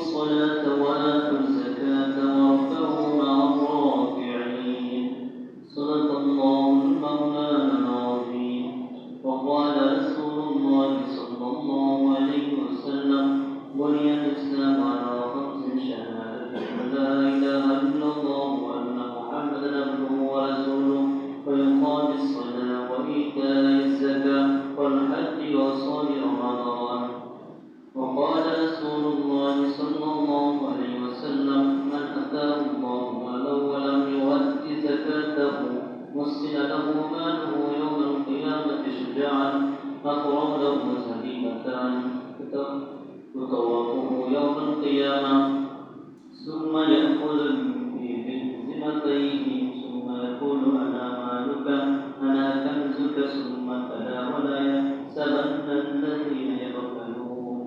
الصلاة وآتوا الزكاة واركعوا مع الراكعين صدق الله مولانا العظيم. وقال رسول الله صلى الله عليه وسلم بني الإسلام على خمس شهادة أن لا إله إلا الله وأن محمدا عبده ورسوله وإقام الصلاة وإيتاء الزكاة والحج وصوم رمضان. وقال رسول الله صلى الله عليه وسلم من أتاه الله ماله ولم يؤت زكاته مسل له ماله يوم القيامة شجاعا أقرب له زبيبتان تطوقه يوم القيامة ثم يأخذ بذمتيه ثم يقول أنا مالك أنا كنزك ثم كلا ولا يحسبن الذين يبخلون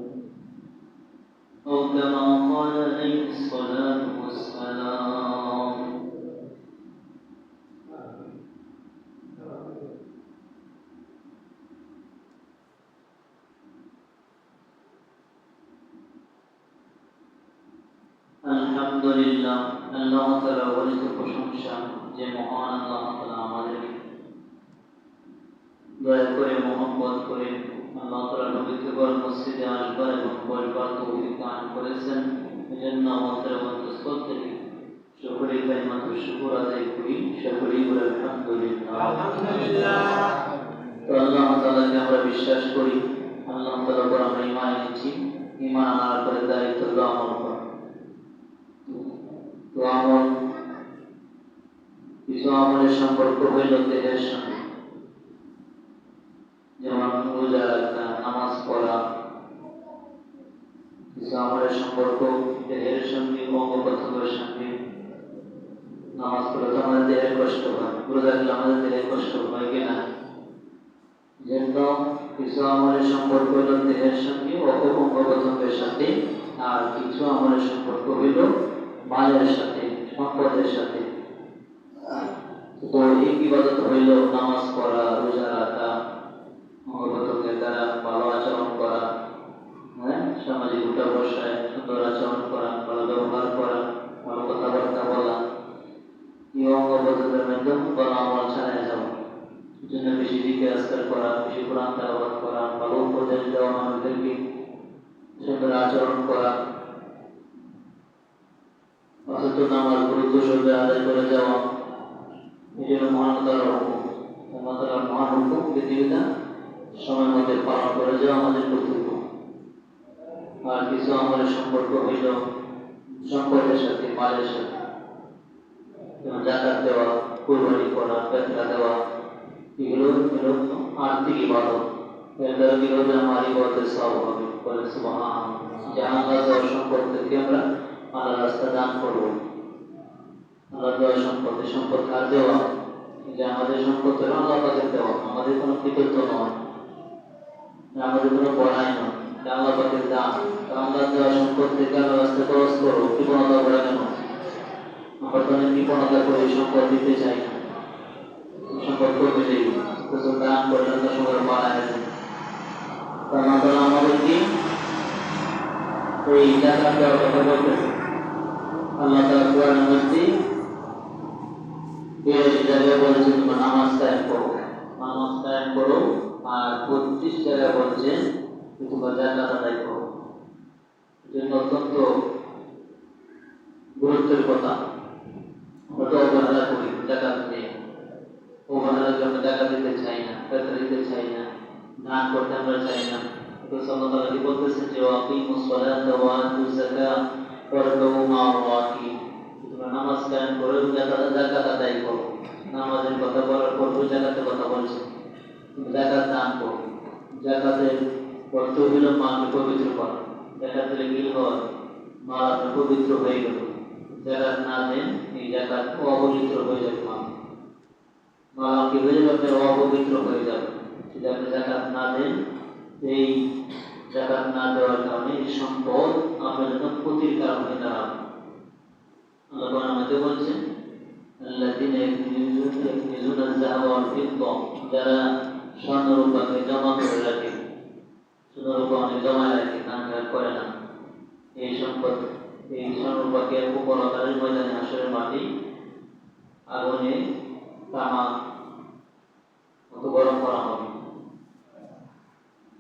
أو كما قال عليه الصلاة والسلام. আলহামদুলিল্লাহ, আল্লাহ তাআলা বলিত প্রশংসা যে মহান আল্লাহ তাআলা আমাদেরকে দয়া করে মহব্বত করে আল্লাহ তাআলা পবিত্র মসজিদে আসবার এবং বলবার তৌফিক দান করেছেন। এজন্য আমাদের অন্তঃস্থল থেকে শুকরিয়া কালিমাত শুকর আদায় করি। সকলেই বলে আলহামদুলিল্লাহ। আলহামদুলিল্লাহ। তো আল্লাহ তাআলাকে আমরা বিশ্বাস করি, আল্লাহ তাআলার উপর আমরা ঈমান এনেছি। ঈমান আনার পরে দায়িত্ব হলো আমল করা। তো আমল, কিছু আমলের সম্পর্ক হইল দেহের সঙ্গে, যেমন রোজা রাখা, নামাজ পড়া। কিছু আমলের সম্পর্ক দেহের সঙ্গে, অঙ্গ প্রত্যঙ্গের সঙ্গে। নামাজ পড়লে তো আমাদের দেহের কষ্ট হয়, রোজা রাখলে আমাদের দেহের কষ্ট হয় কিনা? যেন কিছু আমলের সম্পর্ক হইল দেহের সঙ্গে, অঙ্গ প্রত্যঙ্গের সাথে, আর কিছু আমলের সম্পর্ক হইল মালের সাথে, সম্পদের সাথে। তো এই ইবাদত হইল নামাজ পড়া, রোজা রাখা, অঙ্গপ্রত্যঙ্গের দ্বারা ভালো আচরণ করা, সামাজিক উঠা বসায় সুন্দর আচরণ করা, ভালো ব্যবহার করা, ভালো কথাবার্তা বলা। এই অঙ্গপ্রত্যঙ্গের মাধ্যমে ভালো আমল ছাড়াই যাওয়া। এই জন্য বেশি জিকির আজকার করা, বেশি কোরআন তেলাওয়াত করা, ভালো উপদেশ দেওয়া, মানুষদেরকে সুন্দর আচরণ করা, অথচ নামাজ গুরুত্ব সহকারে আদায় করে যাওয়া। এই জন্য মহানতার মহান হুকুম বিধিবিধান সময় মতো পালন করে যাওয়া আমাদের কর্তব্য। আর কিছু আমাদের সম্পর্ক হইল সম্পদের সাথে, মালের সাথে, যেমন যাকাত দেওয়া, কুরবানি করা, ফিতরা দেওয়া। এগুলো হলো আর্থিক ইবাদত। এর দ্বারা কি হবে? আমার ইবাদতের সওয়াব হবে। বলে সুবহানাল্লাহ। যে আল্লাহ দেওয়া সম্পদ থেকে আমরা আল্লাহর রাস্তায় দান করব। আল্লাহ দেওয়া সম্পদ কার দেওয়া? যে আমাদের সম্পদ হলো আল্লাহ পাকের দেওয়া, আমাদের কোনো কৃতিত্ব নয়, আমাদের কোনো বড়াই নয়, আল্লাহ পাকের দান। আল্লাহ দেওয়া সম্পদ থেকে আল্লাহর রাস্তায় খরচ করো, কৃপণতা করে কেন? আমরা তো অনেক কৃপণতা করে সম্পদ দিতে চাই না, সম্পদ করতে চাই, প্রচুর দান করলে তো সবার বাড়ায় যায়। তাহলে আমাদেরকে এই জাকাত দেওয়ার কথা বলতেছে। আল্লাহ তাআলা কোরআনের মধ্যে 82 জায়গায় বলেছেন তোমরা নামাজ কায়েম করো, আর 32 জায়গায় বলছেন তোমরা জাকাত আদায় করো। এটা অত্যন্ত গুরুত্বের কথা। আমরা অবহেলা করি জাকাত নিয়ে, অবহেলার জন্য জাকাত দিতে চাই না, ফিতরা দিতে চাই না, দান করতে আমরা চাই না। রাসূলুল্লাহ সাল্লাল্লাহু আলাইহি ওয়াসাল্লাম বলতেছেন যে আকিমুস সালাতা ওয়া আতুজ যাকাত ওয়ারকাউ মা'আর রাকিন। তোমরা নামাজ কায়েম করো, যাকাত আদায় করো। নামাজের কথা বলার পর যাকাতের কথা বলছে, যাকাত দান করো। যাকাতের অর্থ হল মালকে পবিত্র করা। যাকাত দিলে কি হয়? মাল আপনার পবিত্র হয়ে গেল। যাকাত না দেন, এই যাকাত অপবিত্র হয়ে যাবে। মাল কি হয়ে যাবে? আপনার অপবিত্র হয়ে যাবে। যদি আপনি যাকাত না দেন, এই যাকাত না দেওয়ার কারণে এই সম্পদ আপনার জন্য ক্ষতির কারণ হয়ে দাঁড়াবে। আল্লাহ কোরআনে মধ্যে বলছেন আল্লাযীনা ইয়াকনিজুনা আয-যাহাবা ওয়াল ফিদ্দা, যারা স্বর্ণ রূপাকে জমা করে রাখে, স্বর্ণ রূপা জমা রাখে, দান করে না, এই সম্পদ সম্পদ এই সর্বপাকের উপলতারের ময়দানে হাসরের মাটি আগুনে তামা মতো গরম করা হবে।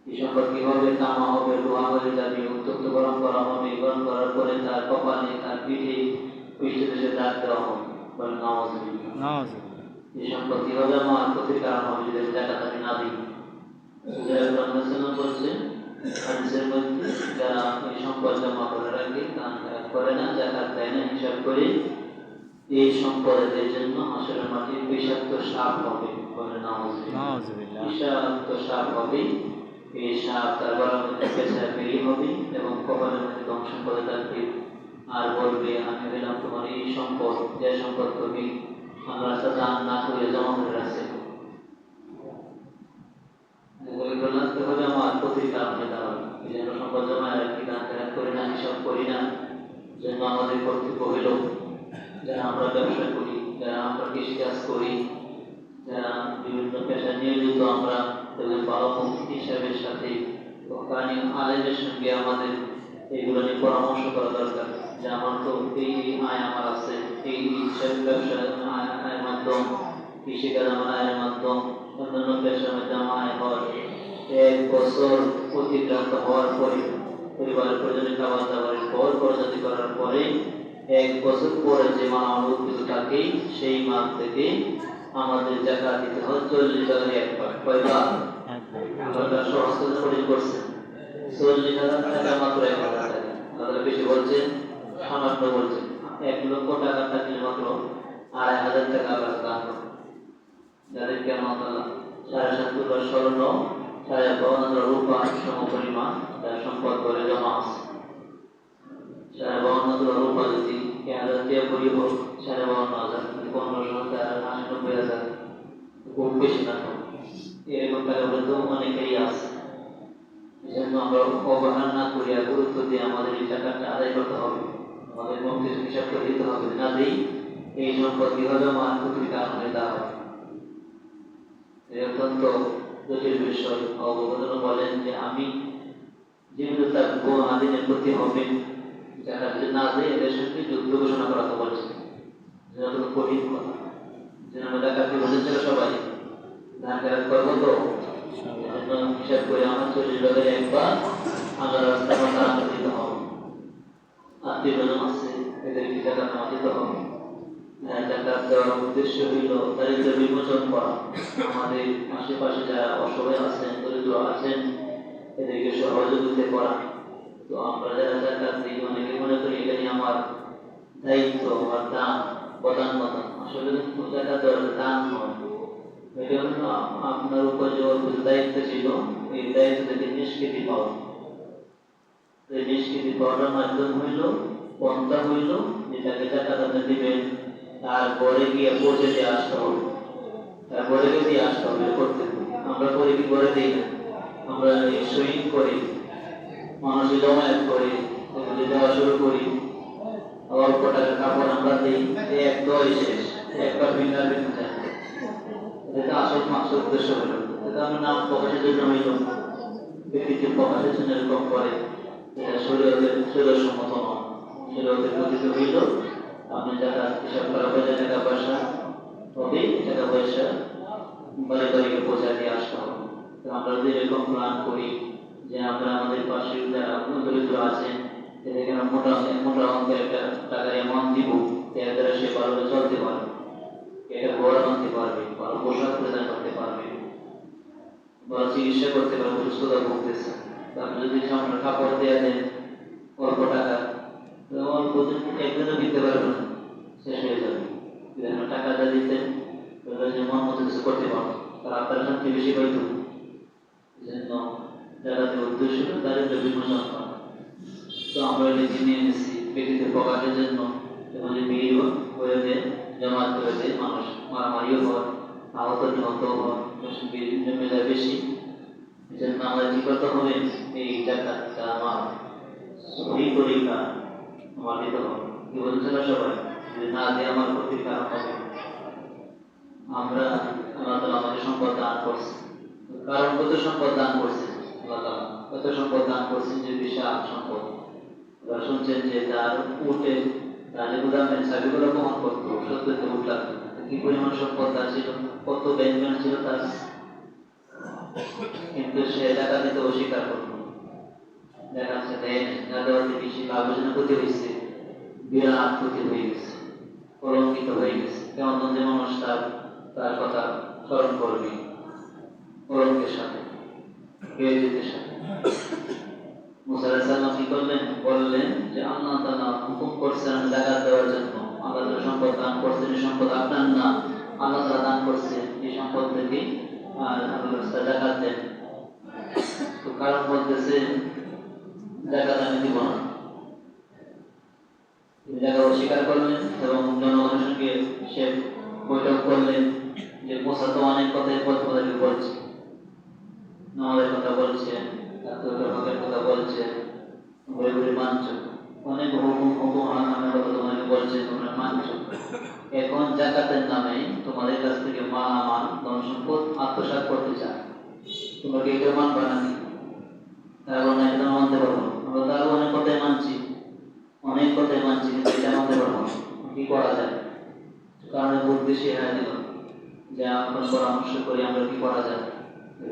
এই সম্পদ কি হবে? তামা হবে, লোহা হয়ে যাবে, উত্তপ্ত গরম করা হবে। গরম করার পরে তার কপালে, তার পিঠে, পৃষ্ঠদেশে দাগ দেওয়া হবে। বলে নামাজ। এই সম্পদ কি হবে? আমার ক্ষতির কারণ হবে যদি জাকাত আমি না দিই। বলছে হাদিসের মধ্যে যারা এই সম্পদ জমা করে রাখে, দান করে না, জাকাত দেয় না, হিসাব করে এই সম্পদের জন্য হাসরের মাটির বিষাক্ত সাপ হবে। বলে নামাজ। বিষাক্ত সাপ হবে। এই সাপ তার গলার মধ্যে পেঁচায় বেরিয়ে হবে এবং কপালের মধ্যে দংশন করে থাকবে আর বলবে, আমি হইলাম তোমার এই সম্পদ, যে সম্পদ তুমি আল্লাহ দান না করে জমা করে রাখছে। আমার ক্ষতির কারণে দাঁড়াবে। এই জন্য সম্পদ জমা রাখি, দান করি না, হিসাব করি না। জন্য আমাদের কর্তব্য হইল, যারা আমরা ব্যবসা করি, যারা আমরা কৃষিকাজ করি, যারা বিভিন্ন পেশা নিয়োজিত, আমরা ভালো হিসাবের সাথে আলেমের সঙ্গে আমাদের এইগুলো নিয়ে পরামর্শ করা দরকার যে আমার তো এই আয় আমার আছে, এই হিসাব ব্যবসা আয়ের মাধ্যম, কৃষিকাজ আমার আয়ের মাধ্যম, অন্যান্য পেশার মধ্যে আমার আয় হয়। 1 বছর অতিক্রান্ত হওয়ার পরে, পরিবারের প্রয়োজনে খাবার দাবারের পর, পরিচালিত করার পরে 1 বছর পরে যে মাল আমার উদ্ভিদ থাকে, সেই মাল থেকে আমাদের জাকাত দিতে হয় 40,000 একবার। কয়বার? সরকার সহজ করে করছে 40,000 টাকা মাত্র 1,000 টাকা। তাহলে বেশি বলছেন, সামান্য বলছেন। 1 লক্ষ টাকা থাকলে মাত্র 2,500 টাকা আবার দান করবে। যাদের কেমন 7.5 স্বর্ণ, 52,000 রূপা সম পরিমাণ তার সম্পদ করে জমা আছে। 52,000 রূপা যদি 1,000 দিয়ে করি হোক, 52,000, 15,000, 90,000, খুব বেশি না। এরকম টাকা বলে তো অনেকেই আছে। এই জন্য আমরা অবহেলা না করিয়া গুরুত্ব দিয়ে আমাদের এই টাকাটা আদায় করতে হবে। আমাদের মধ্যে হিসাব করে দিতে হবে, না দিই এই সম্পদ কি হলো আমার ক্ষতির কারণ হয়ে দাঁড়াবে। অত্যন্ত জটিল বিষয়। অবগত বলেন যে আমি জীবিত থাকবো, আদিনের প্রতি হবে, যারা যদি না দেয় এদের সঙ্গে যুদ্ধ ঘোষণা করা তো বলছে, যেটা তো কঠিন কথা। যেন আমরা ডাকাতি বলেছিল সবাই ধান খেলাত করবো তো হিসাব করে আমার 40,000 একবার আমার রাস্তা দান দিতে হবে। আত্মীয় আছে, এদেরকে টাকা জমা দিতে হবে। জাকাত দেওয়ার উদ্দেশ্য হইল দারিদ্র বিমোচন করা। আমাদের আশেপাশে যারা অসহায় আছেন, দরিদ্র আছেন, এদেরকে সহযোগিতা করা। তো আমরা যারা জাকাত দিই, অনেকে মনে করি এখানে আমার দায়িত্ব, আমার দান, প্রধানতা। আসলে জাকাত দেওয়ার দান নয়, এটা হল আপনার উপর যে দায়িত্ব ছিল, এই দায়িত্ব থেকে নিষ্কৃতি পাওয়া। এই নিষ্কৃতি পাওয়ার মাধ্যম হইল, পন্থা হইল, যেটাকে জাকাত আপনি দিবেন তারপরে গিয়ে পৌঁছে দিয়ে আসতে হবে, তারপরে দিয়ে আসতে হবে করতে। আমরা করে কি করে দিই না, আমরা সহিং করি, মানুষের জমায়েত করি, দেওয়া শুরু করি, অল্প টাকা কাপড় আমরা দিই, এক দই শেষ, একবার ফিঙ্গার প্রিন্ট যায়। এটা আসল মাংস উদ্দেশ্য হইল, এটা আমার নাম প্রকাশের জন্য হইল, ব্যক্তিত্ব প্রকাশের জন্য এরকম করে। এটা শরীরের সম্মত নয়, শরীরের গঠিত হইল। আপনি যারা হিসাব করা হয়ে যায় টাকা পয়সা হবে, টাকা পয়সা বাড়ি বাড়িকে পৌঁছা দিয়ে আসতে হবে। আমরা যদি এরকম প্ল্যান করি যে আমরা আমাদের পাশে যারা দরিদ্র আছেন, এদেরকে মোটা অঙ্কের একটা টাকার অ্যামাউন্ট দিব, এর দ্বারা সে ভালোভাবে চলতে পারবে, এটা বড় আনতে পারবে, ভালো পোশাক প্রদান করতে পারবে, ভালো চিকিৎসা করতে পারবে, সুস্থতা ভুগতেছে। আপনি যদি আমরা কাপড় দেওয়া দেন অল্প টাকা, অল্প দিন একদিনও দিতে পারবে না, শেষ হয়ে যাবে। টাকাটা দিতেন মন মতো কিছু করতে পারবো, তার আপনার শান্তি বেশি পাইত। এই জন্য যারা উদ্দেশ্য দারিদ্র বিমোচন করা। তো আমরা নিজে নিয়ে এসেছি ব্যক্তিত্ব প্রকাশের জন্য, এবং ভিড় করে দেয়, জমাত করে দেয়, মানুষ মারামারিও হয়, আহত নিহত হয়, জমে যায় বেশি। এই জন্য আমাদের কি করতে হবে, এই জাকাতটা আমার সহি তরিকা আমার দিতে হবে। কি বলছে না সবাই, যদি না দিয়ে আমার ক্ষতির কারণ হবে। আমরা আল্লাহ তাআলা আমাদের সম্পদ দান করছে, কারণ কত সম্পদ দান করছে আল্লাহ তাআলা, কত সম্পদ দান করছেন, যে বিশাল সম্পদ। ওরা শুনছেন যে তার উঠে তার গুদামের চাবিগুলো বহন করতো, সত্যতে উঠ লাগতো, কি পরিমাণ সম্পদ তার ছিল, কত ব্যাংকম্যান ছিল তার, কিন্তু সে টাকা দিতে অস্বীকার করতো। দেখা যাচ্ছে দেয় না, দেওয়াতে বেশি লাভজনক ক্ষতি হয়েছে, বিরাট ক্ষতি হয়ে গেছে, কলঙ্কিত হয়ে গেছে। কেমন যে মানুষ তার কথা স্মরণ করবে কলঙ্কের সাথে, বেইজ্জতির সাথে। মুসা আলাইহিস সালাম কি করলেন? বললেন যে আল্লাহ তাআলা হুকুম করছেন যাকাত দেওয়ার জন্য। আল্লাহ তাআলা সম্পদ দান করছেন, এই সম্পদ আপনার না, আল্লাহ তাআলা দান করছেন, এই সম্পদ থেকে আর আল্লাহর রাস্তায় যাকাত দেন। তো কারণ বলতেছে যাকাত আমি দিব না, তিনি যাকাত অস্বীকার করলেন এবং জনগণের সঙ্গে সে বৈঠক করলেন যে মুসা তো অনেক কথাই তোমাদেরকে বলছে, নামাজের কথা বলছে, হকের কথা বলছে, ঘুরে ঘুরে মানছ, অনেক হুকুম হারামের কথা তোমাকে বলছে, তোমরা মানছ। এখন যাকাতের নামে তোমাদের কাছ থেকে মালামাল ধন সম্পদ আত্মসাৎ করতে চায়, তোমরা কি এটা মানবা নাকি? তারা বলে এটা মানতে পারবো না। আমরা তো আরো অনেক কথাই মানছি, অনেক কথাই মানছি, কিন্তু এটা মানতে পারবো না, কি করা যায়? কারণ বুদ্ধি বেশি হয়ে দিল যে এখন পরামর্শ করি আমরা কি করা যায়,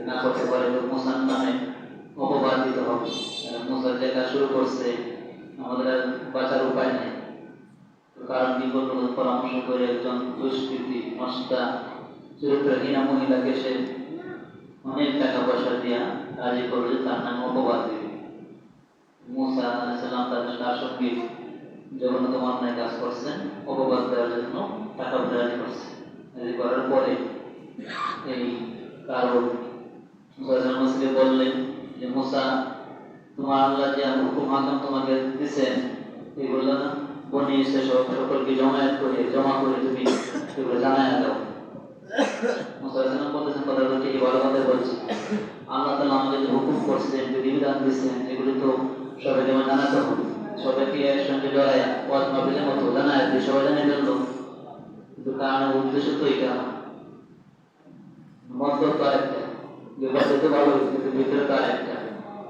না করতে পারে তো মুসার নামে অপবাদ দিতে হবে। মুসা যে কাজ শুরু করছে আমাদের আর বাঁচার উপায় নেই। কারণ কি করবো? পরামর্শ করে একজন দুষ্কৃতী নষ্টা চরিত্রহীনা মহিলাকে সে অনেক টাকা পয়সা দিয়া রাজি করলে তার নামে অপবাদ দিবে। মুসা আলাইহিস সালাম তার সঙ্গে যখন তোমার অন্যায় কাজ করছেন অপবাদ দেওয়ার জন্য টাকা রাজি করছে। রাজি করার পরে এই কারণ মুসা বললেন যে মুসা, তোমার আল্লাহ যে হুকুম হাকাম তোমাকে দিচ্ছেন এগুলো বনি ইসরাইল সকলকে জমা করে তুমি এগুলো জানায় দাও। মুসা বলতেছেন কথাগুলো ঠিকই ভালো কথা বলছি, আল্লাহ তাআলা আমাদের যে হুকুম করছেন, যে বিধান দিচ্ছেন, এগুলো তো সবাইকে আমার জানাতে হবে। সবাইকে এর সঙ্গে জড়াইয়া ওয়াজ মাহফিলের মতো জানায় যে সবাই জানে ফেললো, কিন্তু কারণের উদ্দেশ্য তো এটা না, মতলব তো আরেকটা, বিপদে তো ভালো কিন্তু ভিতরে তো আরেকটা।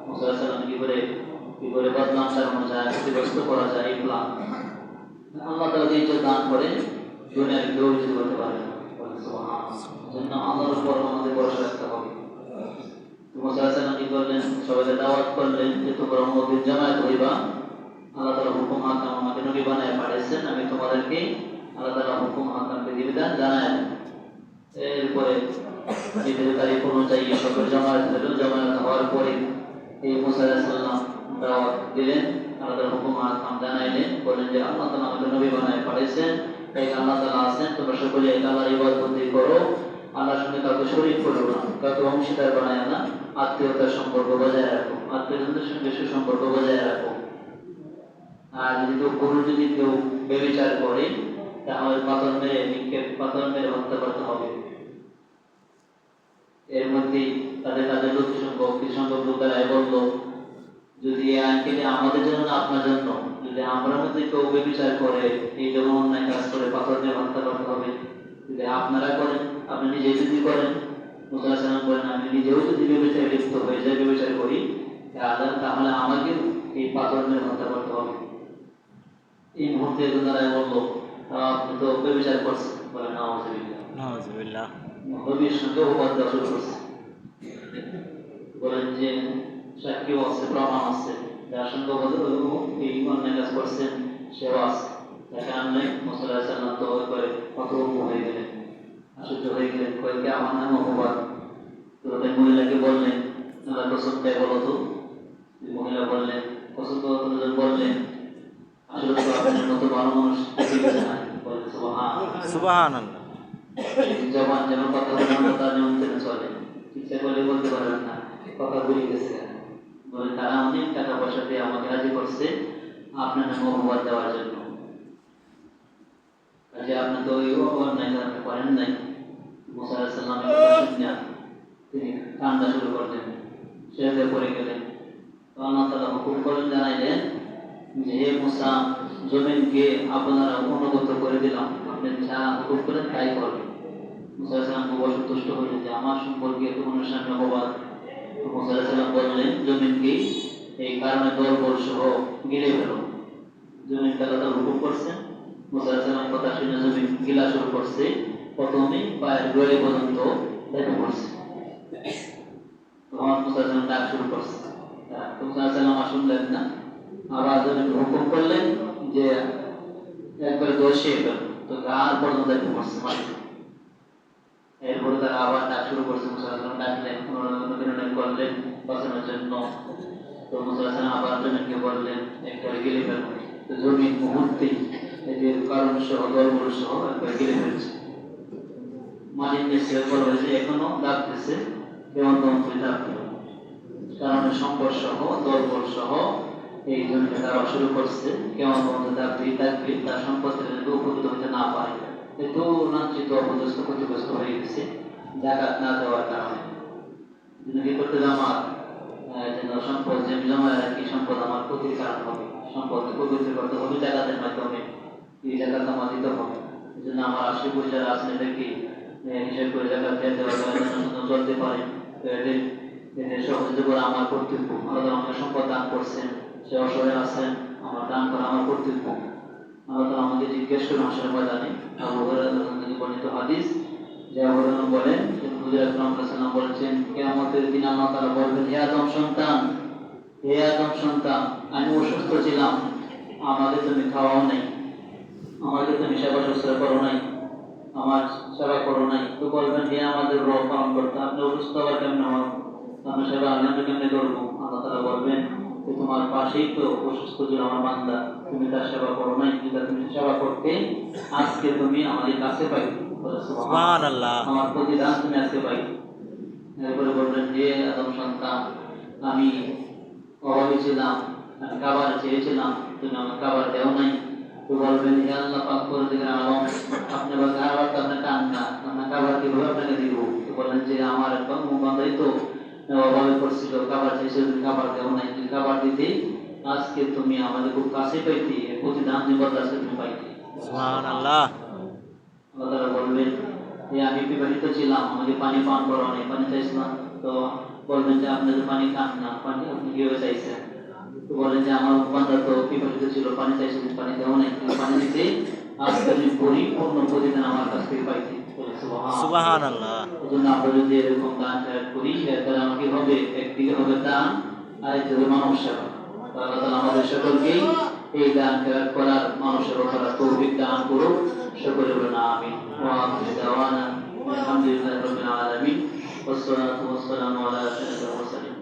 মুসা আলাইহিস সালাম কি করে বদনাম সারানো যায়, ক্ষতিগ্রস্ত করা যায়, এই প্ল্যান। আল্লাহ তাআলা যে ইজ্জত দান করে দুনিয়ার কেউ ইজ্জত করতে পারে না। জন্য আল্লাহর উপর আমাদের ভরসা রাখতে হবে। মুসা আলাইহিস সালাম কি করলেন? সবাইকে দাওয়াত করলেন যে তোমরা উম্মতের জামায়াত হইবা, আল্লাহ তাআলা হুকুম হাকাম আমাকে নবী বানায় পাঠিয়েছেন, আমি তোমাদেরকে আল্লাহ তাআলা হুকুম হাকামকে বিধান জানায় দেব। এরপরে ঈদের তারিখ অনুযায়ী সকল জামায়াত হলো। জামায়াত হওয়ার পরে এই মুসা আলাইহিস সালাম দাওয়াত দিলেন, আল্লাহ তাআলা হুকুম হাকাম জানাইলেন, বললেন যে আল্লাহ তাআলা আমাকে নবী বানায় পাঠিয়েছেন, এই আল্লাহ তাআলা আছেন, তোমরা সকলে এক আল্লাহর ইবাদত বন্দেগী করো, আল্লাহর সঙ্গে কাউকে শরীক করো না, কাউকে অংশীদার বানায় না, আত্মীয়তার সম্পর্ক বজায় রাখো, আত্মীয়জনদের সঙ্গে সুসম্পর্ক বজায় রাখো। আর যদি কেউ ব্যভিচার করে তাহলে পাথর মেরে হত্যা করতে হবে। এর মধ্যে তাদের কিছু সংখ্যক লোকেরা বললো, যদি এই আইনকে আমাদের জন্য না আপনার জন্য, যদি আমরা মধ্যে কেউ ব্যভিচার করে, এই যেমন অন্যায় কাজ করে পাথর মেরে হত্যা করতে হবে। যদি আপনারা করেন, আপনি নিজে যদি করেন, মুসা আলাইহিস সালাম বলেন আমি নিজেও যদি ব্যভিচারে লিপ্ত হয়ে যাই, ব্যভিচার করি, তাহলে আমাকে এই পাথর মেরে হত্যা করতে হবে। এই মুহূর্তে তারা বললো আপনি তো ব্যভিচার করছেন, বলে নাউযুবিল্লাহ, নবীর সঙ্গে অপবাদ দেওয়া শুরু করছে। বলেন যে সাক্ষীও আছে, প্রমাণ আছে, যার সঙ্গে এই অন্যায় কাজ করছেন সেও আছে। তাকে আনলে মুসা আলাইহিস সালাম তো করে হতভম্ব হয়ে গেলেন, আশ্চর্য হয়ে গেলেন, কয়েককে আমার নাম অপবাদ। তো তাদের মহিলাকে বললেন আল্লাহ কসম দেয় বলো তো। মহিলা বললেন কসম বললেন আসলে তো আপনার মতো ভালো মানুষ পৃথিবীতে নাই। বলেন সুবহানাল্লাহ। জবান যেমন কথা বলে তার নিয়ন্ত্রণে চলে, ইচ্ছা করলে বলতে পারবেন না, কথা ভুলে গেছে। বলে তারা অনেক টাকা পয়সা দিয়ে আমাকে রাজি করছে আপনার নামে অপবাদ দেওয়ার জন্য, কাজে আপনি তো ওই অন্যায় আপনি করেন নাই। মুসা আলাইহিস সালামের কথা শুনে তিনি কান্না শুরু করলেন, সেজদায় পড়ে গেলেন। আল্লাহ তাআলা হুকুম করলেন, জানাইলেন যে হে মুসা, জমিনকে আপনারা অনুগত করে দিলাম, আপনি যা হুকুম করেন তাই করবেন। মুসা আলাইহিস সালাম খুব অসন্তুষ্ট হলেন যে আমার সম্পর্কে তোমার সামনে অপবাদ। মুসা আলাইহিস সালাম বললেন জমিনকে এই কারণে দলবল সহ গিলে ফেল। জমিন আল্লাহ হুকুম করছেন, মুসা আলাইহিস সালাম কথা শুনে জমিন গিলা শুরু করছে। প্রথমে পায়ের গোড়ালি পর্যন্ত লেগে পড়ছে। তখন মুসা আলাইহিস সালাম ডাক শুরু করছে। মুসা আলাইহিস সালাম শুনলেন না, আবার জমিন হুকুম করলেন যে একবারে দোষিয়ে ফেল। তো গার পর্যন্ত লেগে পড়ছে মাটিতে। এরপরে তারা আবার ডাক শুরু করছে, মুসা আলাইহিস সালাম ডাকলেন, অনুনয় করলেন বাঁচানোর জন্য। তো মুসা আলাইহিস সালাম আবার জমিনকে বললেন একবারে গিলে ফেল। তো জমিন মুহূর্তেই এদের কারণ সহ দলবল সহ একবার গিলে ফেলছে। মাটির নিচে বলা হয়েছে এখনো ডাকতেছে, কেমন তুই ডাকবে, কারণ সম্পদ সহ দলবল সহ এই জমিটা তারা শুরু করছে। কেমন ডাকবি তার সম্পদ থেকে উপকৃত হতে না পারে, এত লাঞ্ছিত অপদস্থ ক্ষতিগ্রস্ত হয়ে গেছে জাকাত না দেওয়ার কারণে। কি করতে আমার যেন সম্পদ যে জমা রাখি, সম্পদ আমার ক্ষতির কারণ হবে, সম্পদকে পবিত্র করতে হবে জাকাতের মাধ্যমে। এই জাকাত আমার দিতে হবে। এই জন্য আমার আশেপাশে যারা আছেন এদেরকে হিসাব করে জাকাত দিতে চলতে পারে, এদের সহযোগিতা করে আমার কর্তব্য। আল্লাহ আমাকে সম্পদ দান করছেন, সে অসহায় আছেন, আমার দান করা আমার কর্তব্য। আল্লাহ আমাকে জিজ্ঞেস করে হাসরের ময়দানে আবু হুরায়রা থেকে বর্ণিত হাদিস, যে আবু হুরায়রা বলেন যে হুজুর আকরাম সাল্লাল্লাহু আলাইহি ওয়াসাল্লাম বলেছেন, কিয়ামতের দিন আল্লাহ তাআলা বলবেন, হে আদম সন্তান, হে আদম সন্তান, আমি অসুস্থ ছিলাম, আমাকে তুমি খাওয়াও নাই, আমাকে তুমি সেবা শুশ্রূষা করো নাই, আমার সেবা করো নাই। তো বলবেন, হে আমাদের রব পালন করতে, আপনি অসুস্থ আবার কেমন হন, আপনার সেবা আমি কেমনে করবো? আল্লাহ তাআলা বলবেন, তোমার পাশেই তো অসুস্থ ছিল আমার বান্দা, তুমি তার সেবা করো নাই, তুমি সেবা করতে আজকে তুমি আমাদের কাছে পাই, সুবহানাল্লাহ, আমার প্রতিদান তুমি আজকে পাই। এরপরে বলবেন, হে আদম সন্তান, আমি অভাবী ছিলাম, আমি খাবার চেয়েছিলাম, তুমি আমার খাবার দেও নাই। তো বলবেন, হে আল্লাহ পাক করে দিলেন আলম, আপনি বলবেন খাবার তো আপনার টান না, আপনার খাবার কিভাবে আপনাকে দিব? তো বলেন যে আমার একদম মুবান্দাই তো অভাবে পড়ছিল, খাবার চেয়েছিল, তুমি খাবার দেও নাই, তুমি খাবার দিতে আজকে তুমি আমাদের খুব কাছে পাইতে, প্রতিদান নিবদ আজকে তুমি পাইতে। সুবহানাল্লাহ। আল্লাহ তাআলা বলবেন, যে আমি বিবাহিত ছিলাম, আমাকে পানি পান করো নাই, পানি চাইছিলাম। তো বলবেন যে আপনি তো পানি খান না, পানি আপনি কিভাবে চাইছেন? তো বলেন যে আমার বান্দা তো বিবাহিত ছিল, পানি চাইছিল, পানি দেওয়া নাই, পানি দিতে আজকে তুমি পরিপূর্ণ প্রতিদিন আমার কাছ থেকে পাইতে। সুবহানাল্লাহ। এজন্য আমরা যদি এরকম দান করি, তাহলে আমাকে হবে একদিকে হবে দান, আরেকদিকে হবে মানব সেবা। আল্লাহ তাআলা আমাদের সকলকেই এই দান করার, মানব সেবা করার তৌফিক দান করুন। সকলে বলুন আমিন। ওয়া আখিরু দাওয়ানা আলহামদুলিল্লাহি রাব্বিল আলামিন, ওয়াসসালাতু ওয়াসসালামু আলা আশরাফিল মুরসালিন।